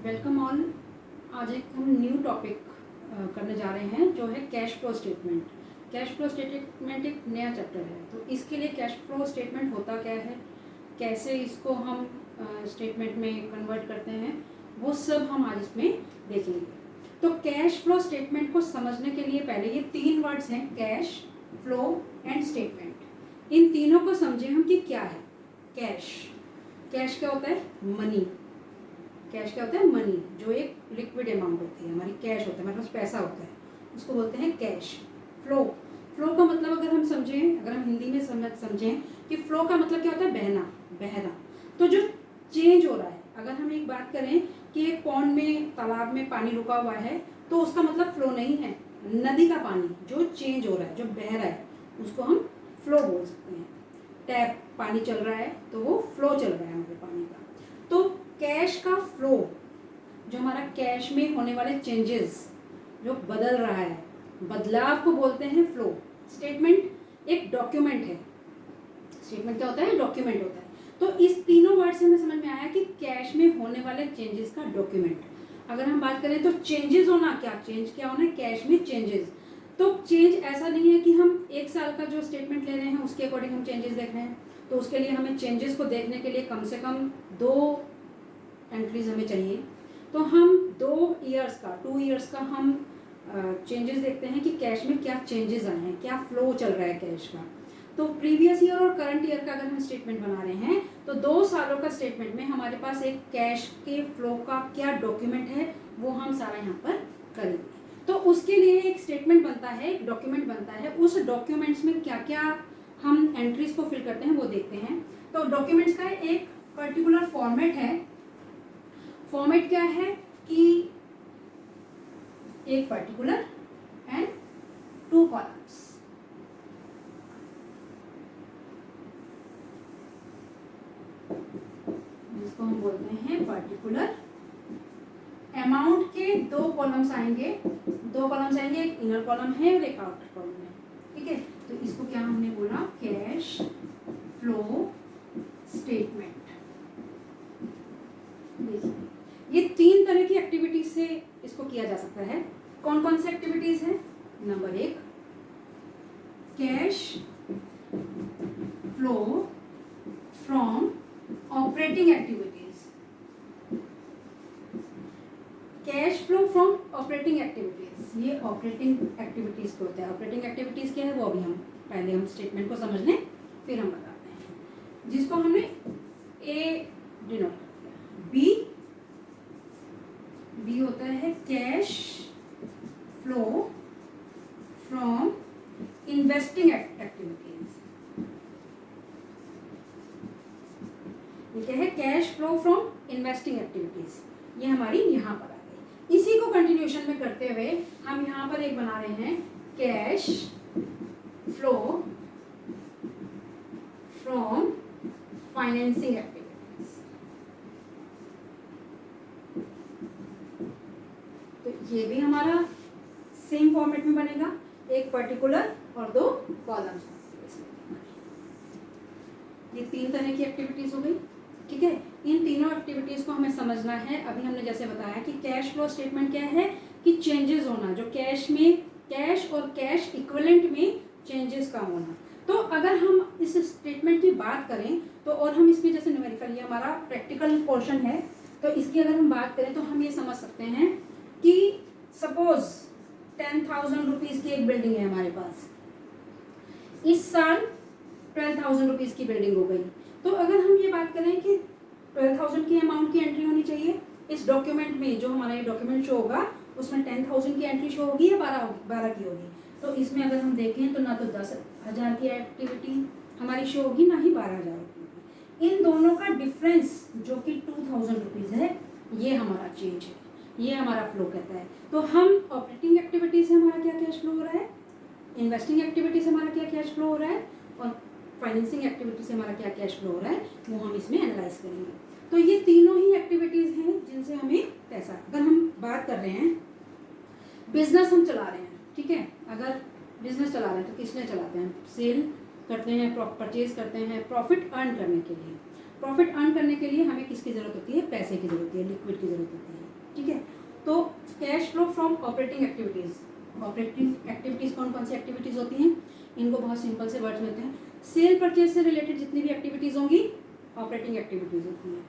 Welcome all. आज एक हम न्यू टॉपिक करने जा रहे हैं जो है cash flow statement. Cash flow statement एक नया चैप्टर है, तो इसके लिए कैश फ्लो स्टेटमेंट होता क्या है, कैसे इसको हम स्टेटमेंट में कन्वर्ट करते हैं, वो सब हम आज इसमें देखेंगे। तो कैश फ्लो स्टेटमेंट को समझने के लिए पहले ये तीन वर्ड्स हैं, कैश, फ्लो एंड स्टेटमेंट। इन तीनों को समझें हम कि क्या है। कैश, कैश क्या होता है? मनी। कैश क्या होता है? मनी, जो एक लिक्विड अमाउंट होती है, हमारी कैश होता है, हमारे पास पैसा होता है, उसको बोलते हैं कैश। फ्लो, फ्लो का मतलब अगर हम समझें, अगर हम हिंदी में समझें कि फ्लो का मतलब क्या होता है? बहना, बहना। तो जो चेंज हो रहा है, अगर हम एक बात करें कि एक पॉन्ड में, तालाब में पानी रुका हुआ है, तो उसका मतलब फ्लो नहीं है। नदी का पानी जो चेंज हो रहा है, जो बह रहा है, उसको हम फ्लो बोल सकते हैं। टैप पानी चल रहा है तो वो फ्लो चल रहा है हमारे पानी का। तो कैश का फ्लो, जो हमारा कैश में होने वाले चेंजेस, जो बदल रहा है, बदलाव को बोलते हैं फ्लो। स्टेटमेंट एक डॉक्यूमेंट है। स्टेटमेंट क्या होता है? डॉक्यूमेंट होता है। तो इस तीनों वर्ड से हमें समझ में आया कि कैश में होने वाले चेंजेस का डॉक्यूमेंट। अगर हम बात करें तो चेंजेस होना, क्या चेंज क्या होना है कैश में? चेंजेस। तो चेंज ऐसा नहीं है कि हम एक साल का जो स्टेटमेंट ले रहे हैं उसके अकॉर्डिंग हम चेंजेस देख रहे हैं। तो उसके लिए हमें चेंजेस को देखने के लिए कम से कम 2 एंट्रीज हमें चाहिए। तो हम 2 ईयर्स का, 2 ईयर्स का हम चेंजेस देखते हैं कि कैश में क्या चेंजेस आए हैं, क्या फ्लो चल रहा है कैश का। तो प्रीवियस ईयर और करंट ईयर का अगर हम स्टेटमेंट बना रहे हैं तो 2 सालों का स्टेटमेंट में हमारे पास एक कैश के फ्लो का क्या डॉक्यूमेंट है, वो हम सारा यहाँ पर करेंगे। तो उसके लिए एक स्टेटमेंट बनता है, एक डॉक्यूमेंट बनता है। उस डॉक्यूमेंट्स में क्या क्या हम एंट्रीज को फिल करते हैं वो देखते हैं। तो डॉक्यूमेंट्स का एक पर्टिकुलर फॉर्मेट है। फॉर्मेट क्या है कि एक पर्टिकुलर एंड 2 कॉलम्स। जिसको हम बोलते हैं पर्टिकुलर। अमाउंट के 2 कॉलम्स आएंगे, 2 कॉलम्स आएंगे, एक इनर कॉलम है और एक आउटर कॉलम है। ठीक है, तो इसको क्या हमने बोला? Cash flow statement. देखिए, ये 3 तरह की एक्टिविटीज से इसको किया जा सकता है। कौन कौन सी एक्टिविटीज है? Number 1, cash flow from operating activities. Cash flow from operating activities, ये ऑपरेटिंग एक्टिविटीज को होता है। ऑपरेटिंग एक्टिविटीज क्या है वो अभी हम पहले हम स्टेटमेंट को समझ लें, फिर हम बताते हैं। जिसको हमने ए डिनोट किया। बी होता है cash flow from investing activities. ये क्या है? Cash flow from investing activities. ये हमारी यहाँ पर आ गई। इसी को कंटिन्यूशन में करते हुए हम यहाँ पर एक बना रहे हैं, cash flow from financing activities. तो ये भी हमारा सेम फॉर्मेट में बनेगा, एक पर्टिकुलर और 2 कॉलम्स। ये 3 तरह की एक्टिविटीज हो गई। ठीक है, इन तीनों एक्टिविटीज को हमें समझना है। अभी हमने जैसे बताया कि कैश फ्लो स्टेटमेंट क्या है कि चेंजेस होना, जो कैश में, कैश और कैश इक्विवेलेंट में चेंजेस का होना। तो अगर हम इस स्टेटमेंट की बात करें तो, और हम इसमें जैसे न्यूमेरिकल, ये हमारा प्रैक्टिकल पोर्शन है, तो इसकी अगर हम बात करें तो हम ये समझ सकते हैं कि सपोज 10,000 रुपीज़ की एक बिल्डिंग है हमारे पास। इस साल 12,000 रुपीज़ की बिल्डिंग हो गई। तो अगर हम ये बात करें कि 12,000 की अमाउंट की एंट्री होनी चाहिए इस डॉक्यूमेंट में, जो हमारा ये डॉक्यूमेंट शो होगा उसमें 10,000 की एंट्री शो होगी या 12 की होगी। तो इसमें अगर हम देखें तो ना तो 10,000 की एक्टिविटी हमारी शो होगी, ना ही 12,000 की होगी। इन दोनों का डिफरेंस जो कि 2,000 रुपीज़ है, ये हमारा चेंज है, ये हमारा फ्लो कहता है। तो हम ऑपरेटिंग एक्टिविटी से हमारा क्या कैश फ्लो हो रहा है, इन्वेस्टिंग एक्टिविटी से हमारा क्या कैश फ्लो हो रहा है, और फाइनेंसिंग एक्टिविटी से हमारा क्या कैश फ्लो हो रहा है, वो हम इसमें एनालाइज करेंगे। तो ये तीनों ही एक्टिविटीज़ हैं जिनसे हमें पैसा, अगर हम बात कर रहे हैं बिजनेस हम चला रहे हैं, ठीक है, अगर बिजनेस चला रहे हैं तो किस लिए चलाते हैं? सेल करते हैं, परचेज करते हैं, प्रॉफिट अर्न करने के लिए। प्रॉफिट अर्न करने के लिए हमें किसकी ज़रूरत होती है? पैसे की ज़रूरत होती है, लिक्विड की ज़रूरत होती है। ठीक है। तो cash flow from operating activities, operating activities कौन कौन सी एक्टिविटीज़ होती हैं, इनको बहुत सिंपल से वर्ड्स में होते हैं। सेल परचेज से रिलेटेड जितनी भी एक्टिविटीज़ होंगी ऑपरेटिंग एक्टिविटीज़ होती हैं।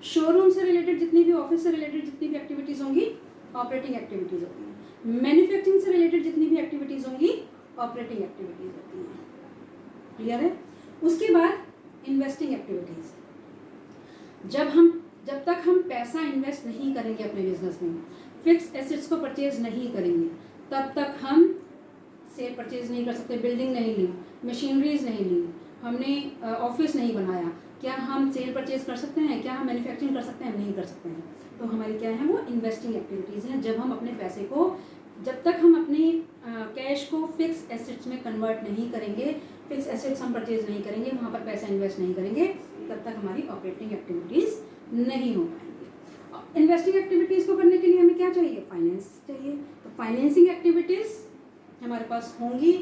शोरूम से रिलेटेड जितनी भी, ऑफिस से रिलेटेड जितनी भी एक्टिविटीज़ होंगी ऑपरेटिंग एक्टिविटीज़ होती हैं। मैन्युफैक्चरिंग से रिलेटेड जितनी भी एक्टिविटीज़ होंगी ऑपरेटिंग एक्टिविटीज़ होती हैं। क्लियर है। उसके बाद इन्वेस्टिंग एक्टिविटीज़, जब तक हम पैसा इन्वेस्ट नहीं करेंगे अपने बिजनेस में, फिक्स एसेट्स को परचेज नहीं करेंगे, तब तक हम सेल परचेज नहीं कर सकते। बिल्डिंग नहीं ली, मशीनरीज नहीं ली, हमने ऑफिस नहीं बनाया, क्या हम सेल परचेज कर सकते हैं? क्या हम मैन्युफैक्चरिंग कर सकते हैं? नहीं कर सकते हैं। तो हमारी क्या है, वो इन्वेस्टिंग एक्टिविटीज़ हैं। जब हम अपने पैसे को, जब तक हम अपने कैश को फिक्स एसेट्स में कन्वर्ट नहीं करेंगे, फिक्स एसेट्स हम परचेज नहीं करेंगे, वहाँ पर पैसा इन्वेस्ट नहीं करेंगे, तब तक हमारी ऑपरेटिंग एक्टिविटीज़ नहीं हो पाएंगी। इन्वेस्टिंग एक्टिविटीज़ को करने के लिए हमें क्या चाहिए? फाइनेंस चाहिए। तो फाइनेंसिंग एक्टिविटीज़ हमारे पास होंगी,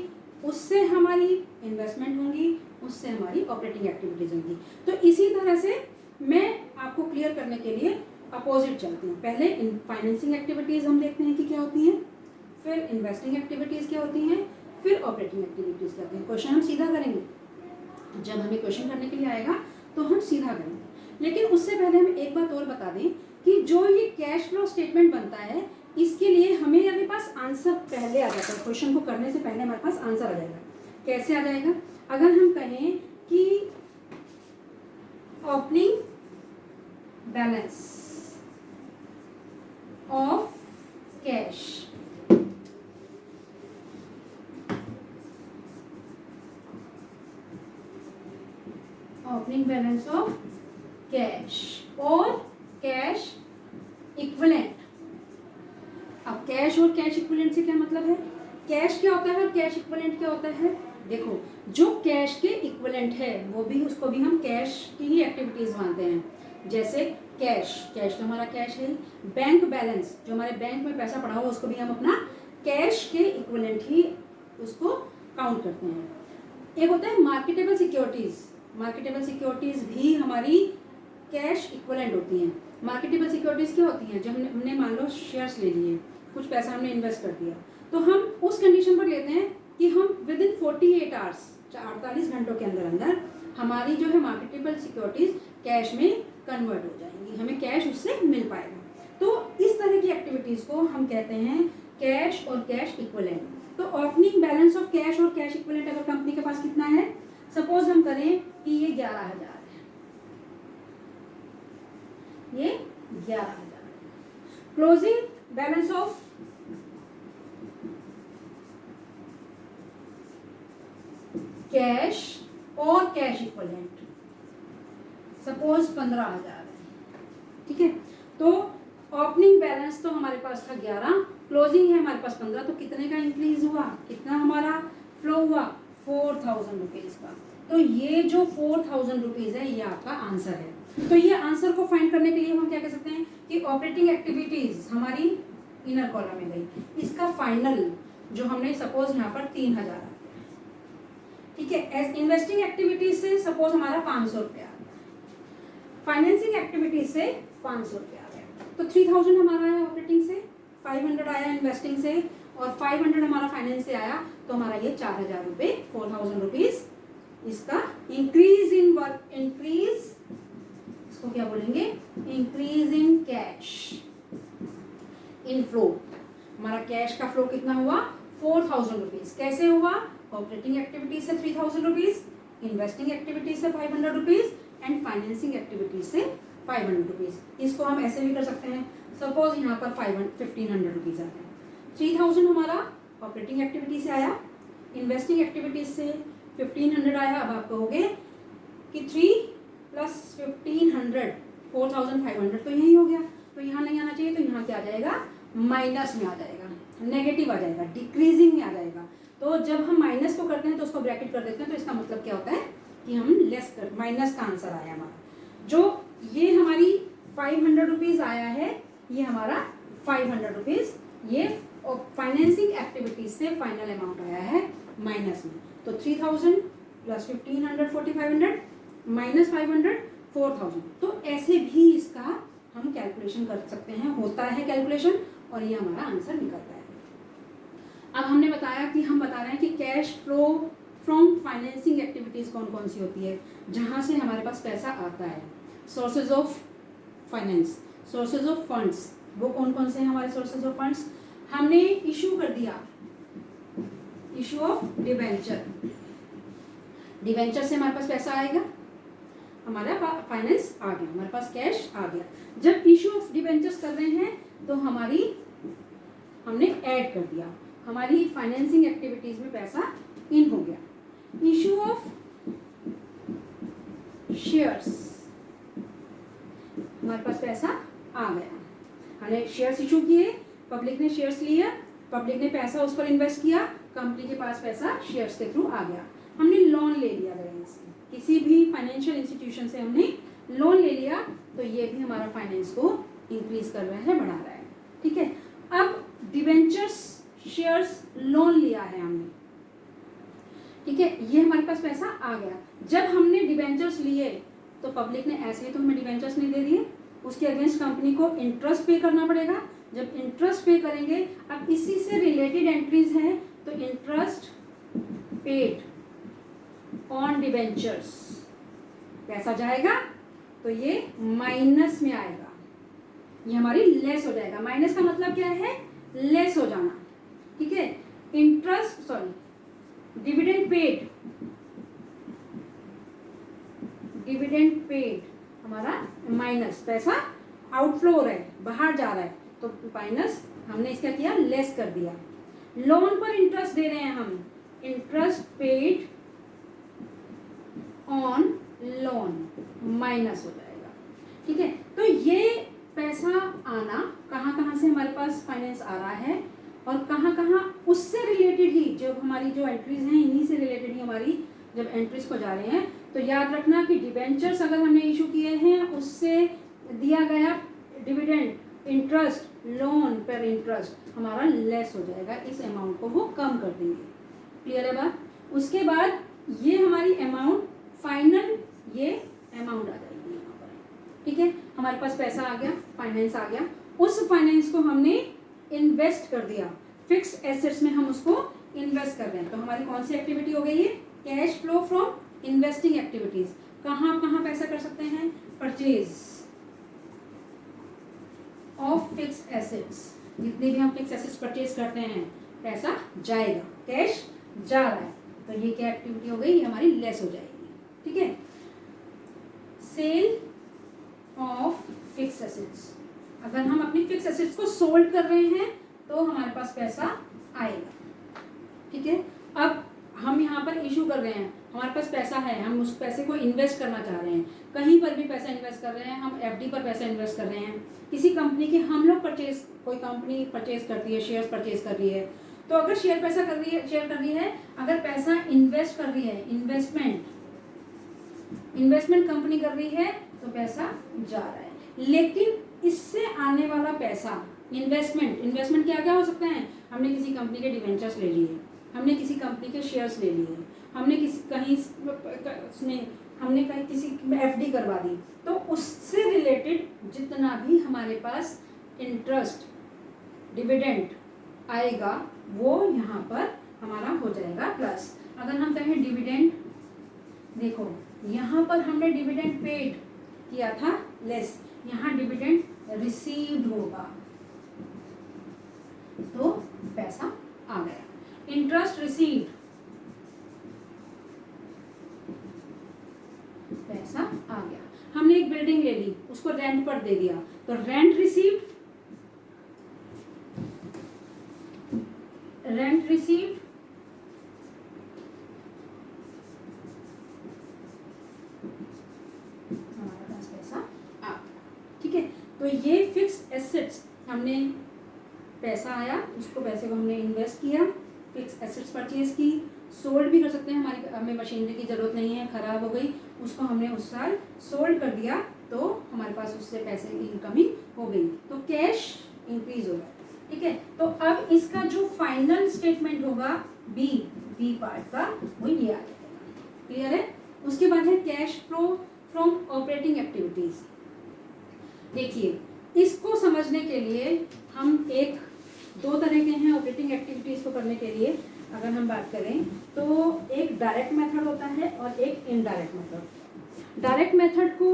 उससे हमारी इन्वेस्टमेंट होंगी, उससे हमारी ऑपरेटिंग एक्टिविटीज़ होंगी। तो इसी तरह से मैं आपको क्लियर करने के लिए अपोजिट चलती हूँ। पहले इन फाइनेंसिंग एक्टिविटीज़ हम देखते हैं कि क्या होती हैं, फिर इन्वेस्टिंग एक्टिविटीज़ क्या होती हैं, फिर ऑपरेटिंग एक्टिविटीज़ क्या होती हैं। क्वेश्चन हम सीधा करेंगे, जब हमें क्वेश्चन करने के लिए आएगा तो हम सीधा करेंगे। लेकिन उससे पहले हम एक बात और बता दें कि जो ये कैश फ्लो स्टेटमेंट बनता है, इसके लिए हमें हमारे पास आंसर पहले आ जाता है। क्वेश्चन को करने से पहले हमारे पास आंसर आ जाएगा। कैसे आ जाएगा? अगर हम कहें कि opening balance of cash, opening balance of cash और कैश इक्विवेलेंट। अब कैश और कैश इक्विवेलेंट से क्या मतलब है? कैश क्या होता है और कैश इक्विवेलेंट क्या होता है? देखो, जो कैश के इक्विवेलेंट है वो भी, उसको भी हम कैश की ही एक्टिविटीज मानते हैं। जैसे कैश तो हमारा कैश है। बैंक बैलेंस, जो हमारे बैंक में पैसा पड़ा हो, उसको भी हम अपना कैश के इक्विवेलेंट ही उसको काउंट करते हैं। एक होता है मार्केटेबल सिक्योरिटीज। मार्केटेबल सिक्योरिटीज भी हमारी कैश इक्विवेलेंट होती हैं। मार्केटेबल सिक्योरिटीज क्या होती हैं? जब हमने मान लो शेयर्स ले लिए, कुछ पैसा हमने इन्वेस्ट कर दिया, तो हम उस कंडीशन पर लेते हैं कि हम विद इन 48 आवर्स, 48 घंटों के अंदर अंदर हमारी जो है मार्केटेबल सिक्योरिटीज कैश में कन्वर्ट हो जाएंगी, हमें कैश उससे मिल पाएगा। तो इस तरह की एक्टिविटीज को हम कहते हैं कैश और कैश इक्विवेलेंट। तो ओपनिंग बैलेंस ऑफ कैश और कैश इक्विवेलेंट अगर कंपनी के पास कितना है, सपोज हम करें कि ये 11,000 है, ये 11,000। क्लोजिंग बैलेंस ऑफ कैश और कैश इक्विवेलेंट सपोज 15,000 है, ठीक है। तो ओपनिंग बैलेंस तो हमारे पास था 11, क्लोजिंग है हमारे पास 15, तो कितने का इंक्रीज हुआ, कितना हमारा फ्लो हुआ? 4,000 रुपीज का। तो ये जो 4,000 रुपीज है, ये आपका आंसर है। तो ये आंसर को फाइंड करने के लिए हम क्या कह सकते हैं कि ऑपरेटिंग एक्टिविटीज हमारी इनर कॉलम में गई, इसका फाइनल जो हमने सपोज यहाँ पर 3,000, ठीक है। एज इन्वेस्टिंग एक्टिविटीज से सपोज हमारा 500 रुपया, फाइनेंसिंग एक्टिविटीज से 500 रुपया आ गया। तो 3,000 हमारा आया ऑपरेटिंग से, 500 आया इन्वेस्टिंग से, और 500 हमारा फाइनेंस से आया। तो हमारा ये 4,000 रुपये, 4,000 रुपीज इसका इंक्रीज इन वर्क, इंक्रीज, इसको क्या बोलेंगे? Increase in cash in flow. हमारा कैश का फ्लो कितना हुआ? 4,000 रुपीज। कैसे हुआ? ऑपरेटिंग एक्टिविटीज से 3,000 रुपीज, इन्वेस्टिंग एक्टिविटीज से 500 रुपीज एंड फाइनेंसिंग एक्टिविटीज से 500 रुपीज। इसको हम ऐसे भी कर सकते हैं, सपोज यहाँ पर 1,500 रुपीज आ गया। 3,000 हमारा ऑपरेटिंग एक्टिविटी से आया, इन्वेस्टिंग एक्टिविटीज से 1,500 आया। अब आप कहोगे कि 3 + 1,500 4,500, तो यही हो गया। तो यहाँ नहीं आना चाहिए, तो यहाँ क्या आ जाएगा? माइनस में आ जाएगा, नेगेटिव आ जाएगा, डिक्रीजिंग में आ जाएगा। तो जब हम माइनस को करते हैं तो उसको ब्रैकेट कर देते हैं, तो इसका मतलब क्या होता है कि हम लेस कर, माइनस का आंसर आया हमारा। जो ये हमारी 500 रुपीज आया है, ये हमारा 500 रुपीज, ये फाइनेंसिंग एक्टिविटीज से फाइनल अमाउंट आया है माइनस में। तो 3,000 + 1,500 4,500 -500 4,000। तो ऐसे भी इसका हम कैलकुलेशन कर सकते हैं, होता है कैलकुलेशन और ये हमारा आंसर निकलता है। अब हमने बताया कि हम बता रहे हैं कि cash flow from financing activities कौन कौन सी होती है, जहाँ से हमारे पास पैसा आता है। Sources of finance, sources of funds, वो कौन कौन से हैं हमारे सोर्सेज ऑफ फंड्स। हमने इशू कर दिया, इशू ऑफ डिवेंचर, डिवेंचर से हमारे पास पैसा आएगा, हमारा फाइनेंस आ गया, हमारे पास कैश आ गया। जब इशू ऑफ डिवेंचर्स कर रहे हैं तो हमने ऐड कर दिया, हमारी फाइनेंसिंग एक्टिविटीज में पैसा इन हो गया। इशू ऑफ शेयर्स, हमारे पास पैसा आ गया, हमने शेयर्स इशू किए, पब्लिक ने शेयर्स लिए, पब्लिक ने पैसा उस पर इन्वेस्ट किया, कंपनी के पास पैसा शेयर्स के थ्रू आ गया। हमने लोन ले लिया बैंक से, किसी भी फाइनेंशियल इंस्टीट्यूशन से हमने लोन ले लिया, तो ये भी हमारा फाइनेंस को इंक्रीज कर रहा है, बढ़ा रहा है। ठीक है, अब डिवेंचर्स, शेयर्स, लोन लिया है हमने, ठीक है, ये हमारे पास पैसा आ गया। जब हमने डिवेंचर्स लिए तो पब्लिक ने ऐसे ही तो हमें डिवेंचर्स नहीं दे दिए, उसके अगेंस्ट कंपनी को इंटरेस्ट पे करना पड़ेगा। जब इंटरेस्ट पे करेंगे, अब इसी से रिलेटेड एंट्रीज हैं, तो इंटरेस्ट पेड ऑन डिवेंचर्स, पैसा जाएगा तो ये माइनस में आएगा, ये हमारी लेस हो जाएगा। माइनस का मतलब क्या है, लेस हो जाना। ठीक है, इंटरेस्ट डिविडेंड पेड हमारा माइनस, पैसा आउटफ्लो हो रहा है, बाहर जा रहा है, तो माइनस, हमने इसका किया लेस कर दिया। लोन पर इंटरेस्ट दे रहे हैं हम, interest paid on loan minus हो जाएगा। ठीक है, तो ये पैसा आना कहाँ से हमारे पास फाइनेंस आ रहा है और कहाँ उससे रिलेटेड ही जो हमारी जो एंट्रीज हैं, इन्हीं से रिलेटेड ही हमारी जब एंट्रीज को जा रहे हैं, तो याद रखना कि डिबेंचर्स अगर हमने इशू किए हैं, उससे दिया गया डिविडेंड, इंटरेस्ट, लोन पर इंटरेस्ट हमारा लेस हो जाएगा, इस अमाउंट को वो कम कर देंगे। क्लियर है बात। उसके बाद ये हमारी अमाउंट फाइनल, ये अमाउंट आ जाएगी यहाँ पर। ठीक है, हमारे पास पैसा आ गया, फाइनेंस आ गया, उस फाइनेंस को हमने इन्वेस्ट कर दिया, फिक्स एसेट्स में हम उसको इन्वेस्ट कर रहे हैं, तो हमारी कौन सी एक्टिविटी हो गई है, cash flow from investing activities. कहाँ पैसा कर सकते हैं, परचेज ऑफ फिक्स एसेट्स, जितने भी हम फिक्स एसेट्स परचेज करते हैं पैसा जाएगा, कैश जा रहा है, तो ये क्या एक्टिविटी हो गई, ये हमारी लेस हो जाएगी। ठीक है, सेल ऑफ फिक्स एसेट्स, अगर हम अपनी फिक्स एसेट्स को सोल्ड कर रहे हैं तो हमारे पास पैसा आएगा। ठीक है, अब हम यहाँ पर इशू कर रहे हैं, हमारे पास पैसा है, हम उस पैसे को इन्वेस्ट करना चाह रहे हैं, कहीं पर भी पैसा इन्वेस्ट कर रहे हैं, हम एफडी पर पैसा इन्वेस्ट कर रहे हैं, किसी कंपनी की हम लोग कोई कंपनी परचेज करती है, शेयर्स परचेज कर रही है, तो अगर शेयर कर रही है, अगर पैसा इन्वेस्ट कर रही है, इन्वेस्टमेंट कंपनी कर रही है, तो पैसा जा रहा है। लेकिन इससे आने वाला पैसा, इन्वेस्टमेंट क्या हो सकता है, हमने किसी कंपनी के डिवेंचर्स ले लिए, हमने किसी कंपनी के शेयर्स ले लिए, हमने किसी एफडी करवा दी, तो उससे रिलेटेड जितना भी हमारे पास इंटरेस्ट, डिविडेंड आएगा, वो यहाँ पर हमारा हो जाएगा प्लस। अगर हम कहें डिविडेंड, देखो यहाँ पर हमने डिविडेंड पेड किया था लेस, यहाँ डिविडेंड रिसीव्ड होगा, तो पैसा आ गया। इंटरेस्ट रिसीव्ड, पैसा आ गया। हमने एक बिल्डिंग ले ली, उसको रेंट पर दे दिया, तो रेंट रिसीव्ड, हमारे पास पैसा आ गया। ठीक है, तो ये फिक्स एसेट्स, हमने पैसा आया, उसको पैसे को हमने इन्वेस्ट किया, फिक्स एसेट्स परचेज की, सोल्ड भी कर सकते हैं, हमें मशीनरी की ज़रूरत नहीं है, ख़राब हो गई, उसको हमने उस साल सोल्ड कर दिया, तो हमारे पास उससे पैसे की इनकमिंग हो गई, तो कैश इंक्रीज होगा। ठीक है, तो अब इसका जो फाइनल स्टेटमेंट होगा बी पार्ट का, वो ये आ जाएगा। क्लियर है। उसके बाद है cash flow from operating activities. देखिए, इसको समझने के लिए हम दो तरह के हैं ऑपरेटिंग एक्टिविटीज़ को करने के लिए अगर हम बात करें तो एक डायरेक्ट मेथड होता है और एक इनडायरेक्ट मेथड। डायरेक्ट मेथड को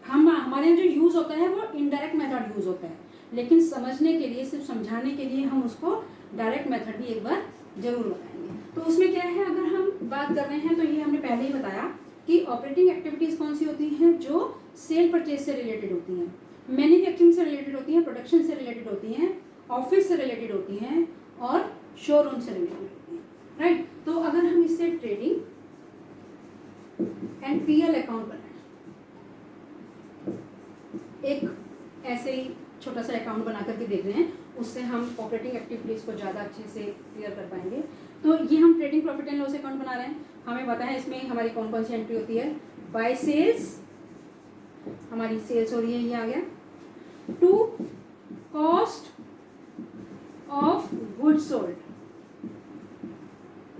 हमारे यहाँ जो यूज़ होता है वो इनडायरेक्ट मेथड यूज़ होता है, लेकिन समझने के लिए, सिर्फ समझाने के लिए हम उसको डायरेक्ट मेथड भी एक बार जरूर बताएंगे। तो उसमें क्या है, अगर हम बात कर रहे हैं तो ये हमने पहले ही बताया कि ऑपरेटिंग एक्टिविटीज़ कौन सी होती हैं, जो सेल परचेज से रिलेटेड होती हैं, मैन्युफैक्चरिंग से रिलेटेड होती हैं, प्रोडक्शन से रिलेटेड होती हैं, ऑफिस से रिलेटेड होती हैं और शोरूम से रिलेटेड होती हैं, राइट। तो अगर हम इससे ट्रेडिंग एंड पीएल अकाउंट बनाएं, एक ऐसे ही छोटा सा अकाउंट बना करके देख रहे हैं, उससे हम ऑपरेटिंग एक्टिविटीज़ को ज़्यादा अच्छे से क्लियर कर पाएंगे। तो ये हम trading profit and loss account बना रहे हैं, हमें पता है इसमें हमारी कौन कौन सी एंट्री होती है। बाय सेल्स, हमारी सेल्स हो रही है, ये आ गया। To cost of goods sold,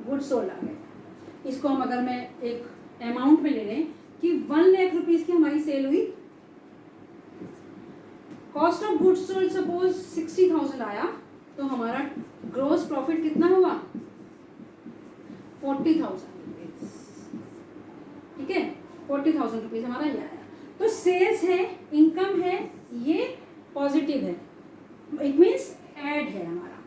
goods sold आ गया। इसको हम अगर मैं एक अमाउंट में ले लें कि 1 लाख रुपीज़ की हमारी सेल हुई, cost of goods sold suppose 60,000 आया, तो हमारा ग्रोस प्रॉफिट कितना हुआ, 40,000 रुपीज, ठीक है। 40,000 रुपीज हमारा ये आया। तो सेल्स है, इनकम है, ये पॉजिटिव है, इट मीन्स ऐड है। हमारा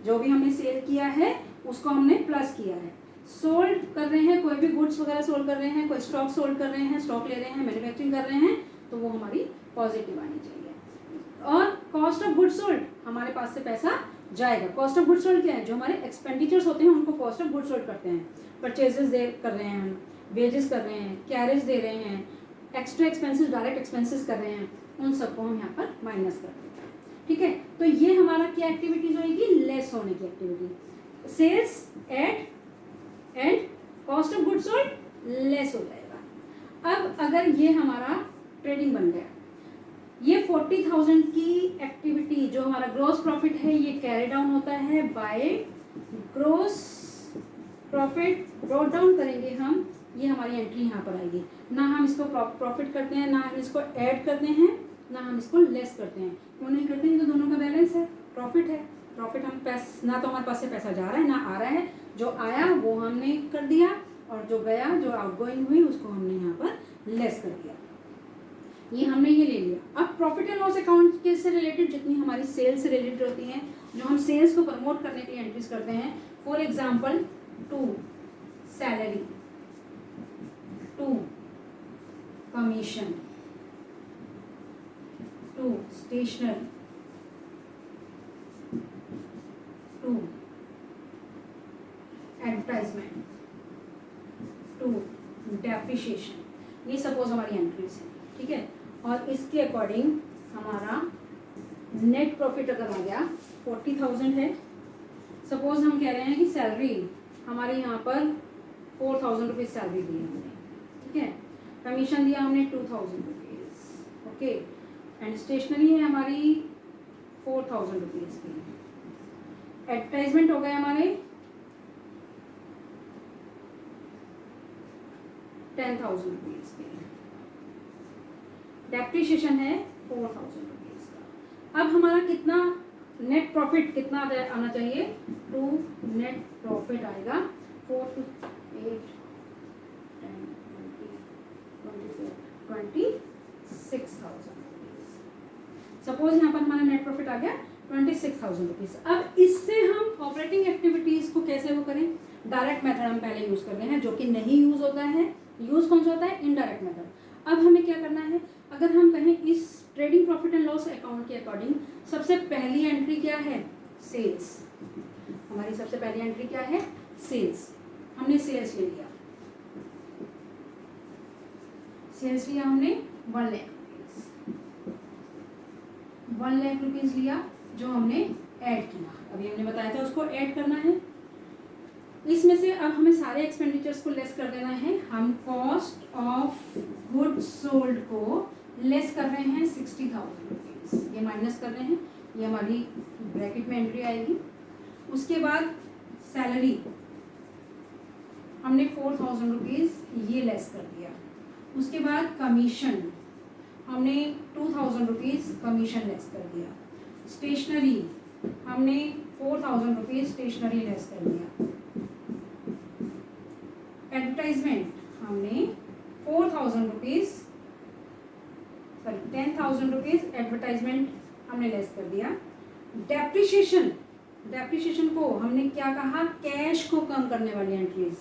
जो भी हमने सेल किया है उसको हमने प्लस किया है। सोल्ड कर रहे हैं, कोई भी गुड्स वगैरह सोल्ड कर रहे हैं, कोई स्टॉक सोल्ड कर रहे हैं, स्टॉक ले रहे हैं, मैन्युफैक्चरिंग कर रहे हैं, तो वो हमारी पॉजिटिव आनी चाहिए। और कॉस्ट ऑफ गुड्स सोल्ड, हमारे पास से पैसा जाएगा। कॉस्ट ऑफ गुड्स सोल्ड क्या है, जो हमारे एक्सपेंडिचर्स होते हैं उनको कॉस्ट ऑफ गुड्स सोल्ड करते हैं। परचेजेस कर रहे हैं हम, वेजेस कर रहे हैं, कैरेज दे रहे हैं, एक्स्ट्रा एक्सपेंसेस, डायरेक्ट एक्सपेंसेस कर रहे हैं, उन सबको हम यहाँ पर माइनस कर देते हैं, ठीक है। तो ये हमारा क्या एक्टिविटीज होगी, लेस होने की activity. Sales add and cost of goods sold less हो जाएगा। अब अगर ये हमारा ट्रेडिंग बन गया, ये 40,000 की एक्टिविटी जो हमारा ग्रोस प्रॉफिट है ये कैरी डाउन होता है by gross profit, brought down करेंगे हम, ये हमारी एंट्री यहाँ पर आएगी। ना हम इसको प्रॉफिट करते हैं, ना हम इसको ऐड करते हैं, ना हम इसको लेस करते हैं। क्यों नहीं करते हैं, तो दोनों का बैलेंस है, प्रॉफिट है। प्रॉफिट हम ना तो हमारे पास से पैसा जा रहा है ना आ रहा है, जो आया वो हमने कर दिया और जो गया, जो आउटगोइंग हुई, उसको हमने यहाँ पर लेस कर दिया। ये हमने ये ले लिया। अब प्रॉफिट एंड लॉस अकाउंट के से रिलेटेड जितनी हमारी सेल्स से रिलेटेड होती हैं, जो हम सेल्स को प्रमोट करने के लिए एंट्रीज करते हैं, for example to salary, to commission, to stationery, to advertisement, to depreciation, ये सपोज हमारी एंट्रीज है, ठीक है। और इसके अकॉर्डिंग हमारा नेट प्रॉफिट अगर आ गया 40,000 है, सपोज हम कह रहे हैं कि सैलरी हमारे यहाँ पर 4,000 रुपीज़ सैलरी दी हमने, ठीक है। कमीशन दिया हमने 2,000 रुपीज़, ओके। एंड स्टेशनरी है हमारी 4,000 रुपीज़ की। एडवर्टाइजमेंट हो गए हमारे 10,000 रुपीज़ के। डेप्रिसिएशन है 4,000 रुपीज़ का। अब हमारा कितना नेट प्रॉफिट कितना आना चाहिए, टू नेट प्रॉफिट आएगा 4 to 8 10 20 24 26,000 रुपीज़। सपोज यहाँ पर हमारा नेट प्रॉफिट आ गया 26,000 रुपीज़। अब इससे हम ऑपरेटिंग एक्टिविटीज़ को कैसे वो करें, डायरेक्ट मेथड हम पहले यूज़ कर रहे हैं, जो कि नहीं यूज़ होता है। यूज़ कौन सा होता है, इनडायरेक्ट मेथड। अब हमें क्या करना है, अगर हम कहें इस trading profit and loss account के अकॉर्डिंग सबसे पहली एंट्री क्या है, सेल्स। हमारी सबसे पहली एंट्री क्या है, सेल्स। हमने सेल्स ले लिया, सेल्स लिया हमने 1 लाख रुपीज़, 1 लाख रुपीज़ लिया, जो हमने ऐड किया, अभी हमने बताया था उसको ऐड करना है। इसमें से अब हमें सारे एक्सपेंडिचर्स को लेस कर देना है। हम कॉस्ट ऑफ गुड्स सोल्ड को लेस कर रहे हैं 60,000 रुपीज़, ये माइनस कर रहे हैं, ये हमारी ब्रैकेट में एंट्री आएगी। उसके बाद सैलरी हमने 4,000 रुपीज़ ये लेस कर दिया। उसके बाद कमीशन हमने 2000 रुपीज़ कमीशन लेस कर दिया। स्टेशनरी हमने 4000 रुपीज़ स्टेशनरी लेस कर दिया। एडवर्टाइजमेंट हमने 4000 रुपीज़, सॉरी 10,000 रुपीज़ एडवर्टाइजमेंट हमने लेस कर दिया। डेप्रिशिएशन, डेप्रिशिएशन को हमने क्या कहा, कैश को कम करने वाली एंट्रीज।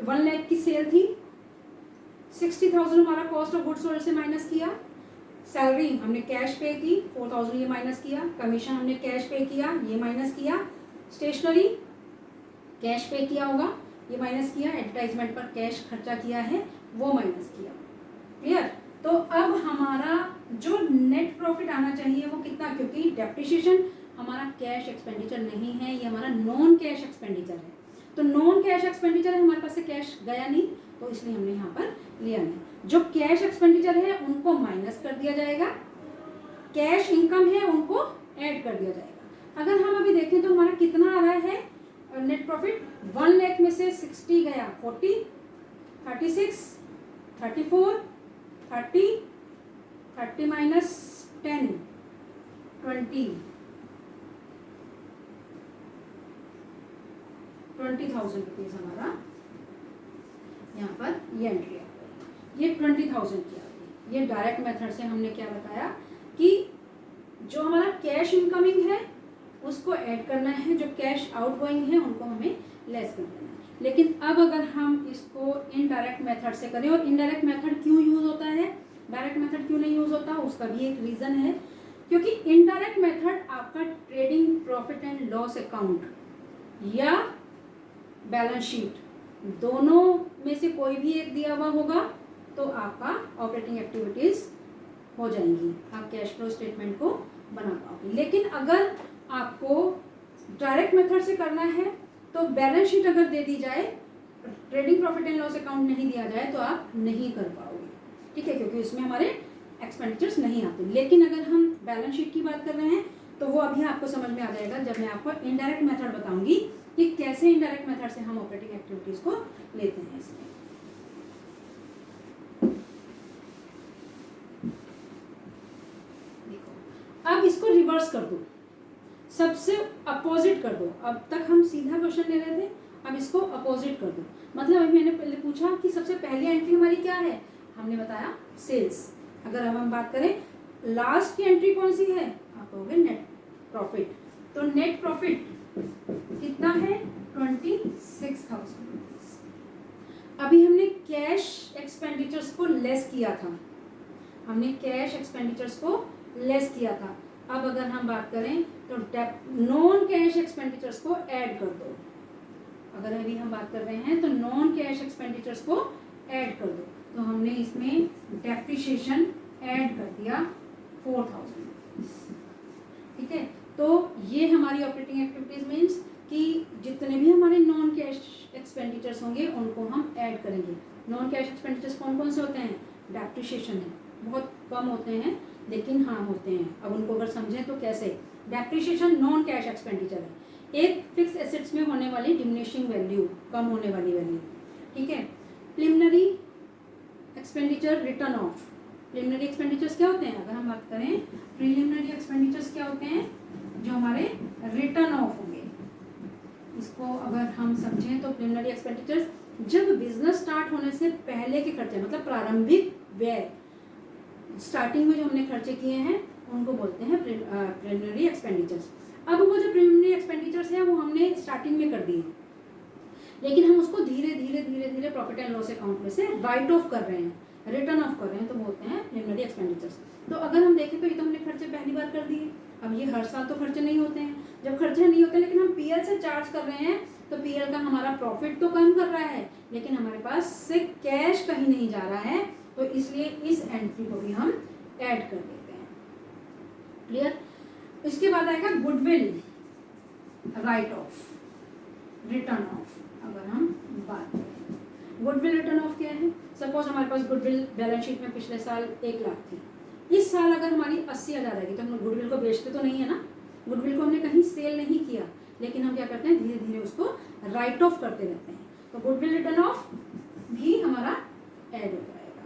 1 लाख की सेल थी, 60,000 हमारा कॉस्ट ऑफ गुड्स सोल्ड से माइनस किया। सैलरी हमने कैश पे की, 4,000 ये माइनस किया। कमीशन हमने कैश पे किया, ये माइनस किया। स्टेशनरी कैश पे किया होगा, ये माइनस किया। एडवर्टाइजमेंट पर कैश खर्चा किया है, वो माइनस किया। क्लियर? तो अब हमारा जो नेट प्रॉफिट आना चाहिए वो कितना, क्योंकि डेप्रिशिएशन हमारा कैश एक्सपेंडिचर नहीं है, ये हमारा नॉन कैश एक्सपेंडिचर है। तो नॉन कैश एक्सपेंडिचर है, हमारे पास से कैश गया नहीं, तो इसलिए हमने यहाँ पर लिया नहीं। जो कैश एक्सपेंडिचर है उनको माइनस कर दिया जाएगा, कैश इनकम है उनको ऐड कर दिया जाएगा। अगर हम अभी देखें तो हमारा कितना आ रहा है नेट प्रॉफिट, 1 लाख में से 60 गया, 40, 36, 34, 30, 30 माइनस 10, 20,000 रुपीज़ हमारा यहाँ पर ये एंट्री आ गई। ये 20,000 की आ गई। ये डायरेक्ट मेथड से हमने क्या बताया कि जो हमारा कैश इनकमिंग है उसको ऐड करना है, जो कैश आउटगोइंग है उनको हमें लेस कर देना है। लेकिन अब अगर हम इसको इनडायरेक्ट मेथड से करें, और इनडायरेक्ट मेथड क्यों यूज़ होता है, डायरेक्ट मेथड क्यों नहीं यूज़ होता, उसका भी एक रीज़न है। क्योंकि इनडायरेक्ट मेथड आपका trading profit and loss account या बैलेंस शीट दोनों में से कोई भी एक दिया हुआ होगा तो आपका ऑपरेटिंग एक्टिविटीज़ हो जाएंगी, आप कैश फ्लो स्टेटमेंट को बना पाओगे। लेकिन अगर आपको डायरेक्ट मेथड से करना है तो बैलेंस शीट अगर दे दी जाए, trading profit and loss account नहीं दिया जाए तो आप नहीं कर पाओगे, ठीक है, क्योंकि उसमें हमारे एक्सपेंडिचर्स नहीं आते। लेकिन अगर हम बैलेंस शीट की बात कर रहे हैं तो वो अभी आपको समझ में आ जाएगा जब मैं आपको इनडायरेक्ट मेथड बताऊंगी कि कैसे इनडायरेक्ट मेथड से हम ऑपरेटिंग एक्टिविटीज़ को लेते हैं इसमें। देखो अब इसको रिवर्स कर दो, सबसे अपोजिट कर दो। अब तक हम सीधा क्वेश्चन ले रहे थे, अब इसको अपोजिट कर दो। मतलब अभी मैंने पहले पूछा कि सबसे पहली एंट्री हमारी क्या है, हमने बताया सेल्स। अगर अब हम बात करें लास्ट की एंट्री कौन सी है, आप कहोगे नेट प्रॉफिट। तो नेट प्रॉफिट कितना है, 26,000। अभी हमने कैश एक्सपेंडिचर्स को लेस किया था, हमने कैश एक्सपेंडिचर्स को लेस किया था। अब अगर हम बात करें तो नॉन कैश एक्सपेंडिचर्स को ऐड कर दो। अगर अभी हम बात कर रहे हैं तो नॉन कैश एक्सपेंडिचर्स को ऐड कर दो। तो हमने इसमें डेप्रिशिएशन ऐड कर दिया 4,000, ठीक है। तो ये हमारी ऑपरेटिंग एक्टिविटीज मीन्स कि जितने भी हमारे नॉन कैश एक्सपेंडिचर्स होंगे उनको हम ऐड करेंगे। नॉन कैश एक्सपेंडिचर्स कौन कौन से होते हैं, डेप्रिशिएशन है, बहुत कम होते हैं लेकिन हाँ होते हैं। अब उनको अगर समझें तो कैसे, डेप्रिशिएशन नॉन कैश एक्सपेंडिचर है, एक फिक्स एसेट्स में होने वाली डिमिनिशिंग वैल्यू, कम होने वाली वैल्यू, ठीक है। Preliminary expenditure return of, preliminary expenditures क्या होते हैं, अगर हम बात करें प्रिलिमिनरी एक्सपेंडिचर्स क्या होते हैं, जो हमारे रिटर्न ऑफ होंगे। इसको अगर हम समझें तो प्रिलिमिनरी एक्सपेंडिचर्स जब बिजनेस स्टार्ट होने से पहले के खर्चे, मतलब प्रारंभिक व्यय, स्टार्टिंग में जो हमने खर्चे किए हैं उनको बोलते हैं प्रिलिमिनरी एक्सपेंडिचर्स। अब वो जो प्रिलिमिनरी एक्सपेंडिचर्स हैं वो हमने स्टार्टिंग में कर दिए, लेकिन हम उसको धीरे धीरे धीरे धीरे प्रॉफिट एंड लॉस अकाउंट में से राइट ऑफ कर रहे हैं, रिटर्न ऑफ कर रहे हैं, तो बोलते हैं प्रिलिमिनरी एक्सपेंडिचर्स। तो अगर हम देखें तो ये तो हमने खर्चे पहली बार कर दिए। अब ये हर साल तो खर्चे नहीं होते हैं, जब खर्चे नहीं होते लेकिन हम पीएल से चार्ज कर रहे हैं तो पीएल का हमारा प्रॉफिट तो कम कर रहा है लेकिन हमारे पास से कैश कहीं नहीं जा रहा है, तो इसलिए इस एंट्री को भी हम ऐड कर देते हैं। क्लियर? इसके बाद आएगा goodwill right of, return of. अगर हम बात करें गुडविल रिटर्न ऑफ क्या है, सपोज हमारे पास गुडविल बैलेंस शीट में पिछले साल 1 लाख थी, इस साल अगर हमारी 80,000 आएगी तो हम गुडविल को बेचते तो नहीं है ना, गुडविल को हमने कहीं सेल नहीं किया, लेकिन हम क्या करते हैं धीरे धीरे उसको राइट ऑफ करते रहते हैं। तो गुडविल रिटर्न ऑफ भी हमारा ऐड हो जाएगा।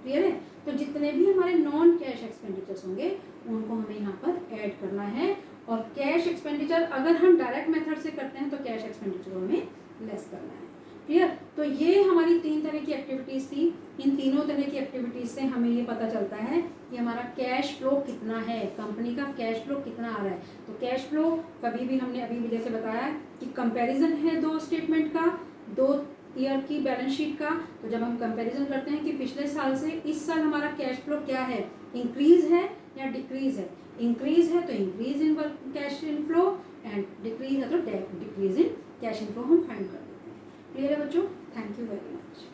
क्लियर है? तो जितने भी हमारे नॉन कैश एक्सपेंडिचर्स होंगे उनको हमें यहाँ पर ऐड करना है। और कैश एक्सपेंडिचर अगर हम डायरेक्ट मेथड से करते हैं तो कैश एक्सपेंडिचर को हमें लेस करना है। क्लियर? तो ये हमारी 3 तरह की एक्टिविटीज़ थी। इन तीनों तरह की एक्टिविटीज़ से हमें ये पता चलता है कि हमारा कैश फ्लो कितना है, कंपनी का कैश फ्लो कितना आ रहा है। तो कैश फ्लो कभी भी हमने अभी भी जैसे बताया कि कंपैरिजन है 2 स्टेटमेंट का, 2 ईयर की बैलेंस शीट का। तो जब हम कंपैरिजन करते हैं कि पिछले साल से इस साल हमारा कैश फ्लो क्या है, इंक्रीज है या डिक्रीज है। इंक्रीज है तो increase in cash inflow and decrease है तो डिक्रीज इन कैश इनफ्लो हम फाइंड कर देते हैं। क्लियर है बच्चों? Thank you very much.